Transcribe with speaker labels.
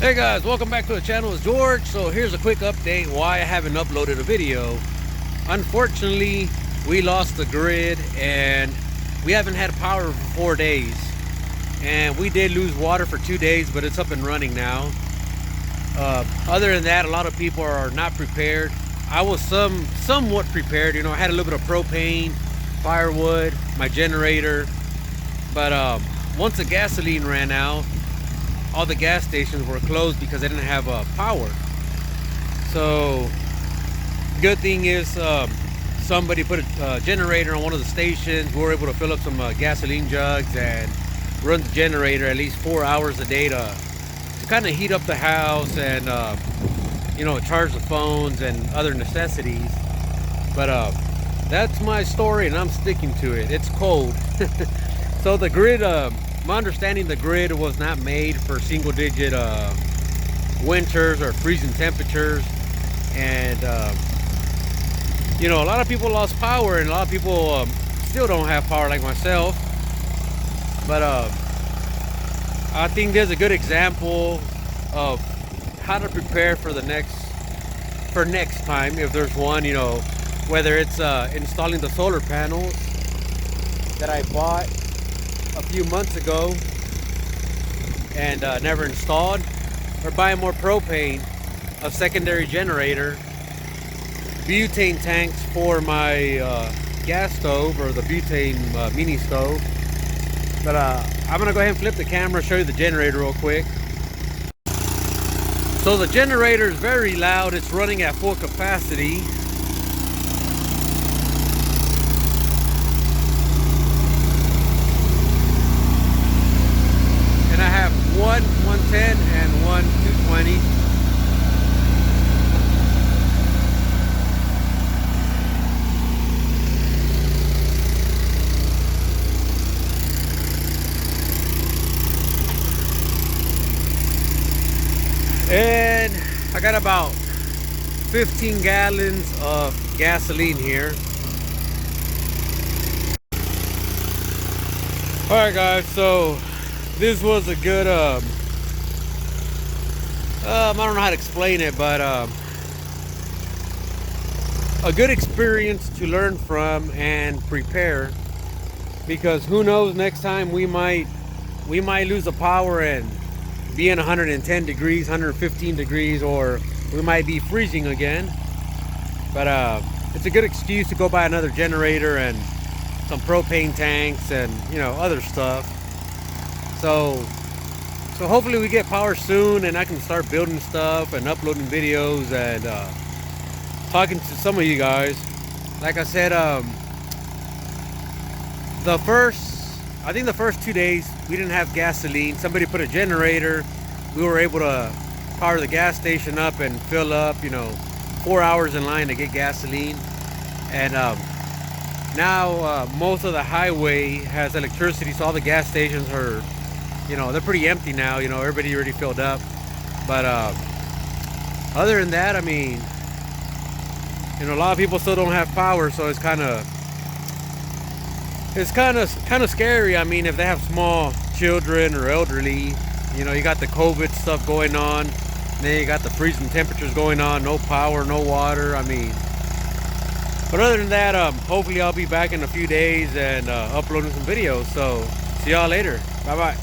Speaker 1: Hey guys, welcome back to the channel. It's George. So here's a quick update why I haven't uploaded a video. Unfortunately, we lost the grid and we haven't had power for 4 days. And we did lose water for 2 days, but it's up and running now. Other than that, a lot of people are not prepared. I was somewhat prepared. You know, I had a little bit of propane, firewood, my generator. But once the gasoline ran out, all the gas stations were closed because they didn't have power. So good thing is somebody put a generator on one of the stations. We were able to fill up some gasoline jugs and run the generator at least 4 hours a day to kind of heat up the house and you know, charge the phones and other necessities. But that's my story and I'm sticking to it. It's cold. So the grid, my understanding, the grid was not made for single digit winters or freezing temperatures. And you know, a lot of people lost power and a lot of people still don't have power like myself. But I think there's a good example of how to prepare for the next time, if there's one. You know, whether it's installing the solar panels that I bought a few months ago and never installed, or buying more propane, a secondary generator, butane tanks for my gas stove, or the butane mini stove. But I'm gonna go ahead and flip the camera, show you the generator real quick. So the generator is very loud. It's running at full capacity. I have one 110 and one 220. And I got about 15 gallons of gasoline here. Alright guys, so this was a good I don't know how to explain it, but a good experience to learn from and prepare, because who knows, next time we might lose the power and be in 110 degrees, 115 degrees, or we might be freezing again. But it's a good excuse to go buy another generator and some propane tanks and, you know, other stuff. So hopefully we get power soon and I can start building stuff and uploading videos and talking to some of you guys. Like I said, I think the first 2 days we didn't have gasoline. Somebody put a generator. We were able to power the gas station up and fill up, you know, 4 hours in line to get gasoline. And now most of the highway has electricity, so all the gas stations are, you know, they're pretty empty now. You know, everybody already filled up. But other than that, I mean, you know, a lot of people still don't have power, so it's kind of scary. I mean, if they have small children or elderly, you know, you got the COVID stuff going on, and then you got the freezing temperatures going on, no power, no water. I mean, but other than that, hopefully I'll be back in a few days and uploading some videos. So see y'all later. Bye bye.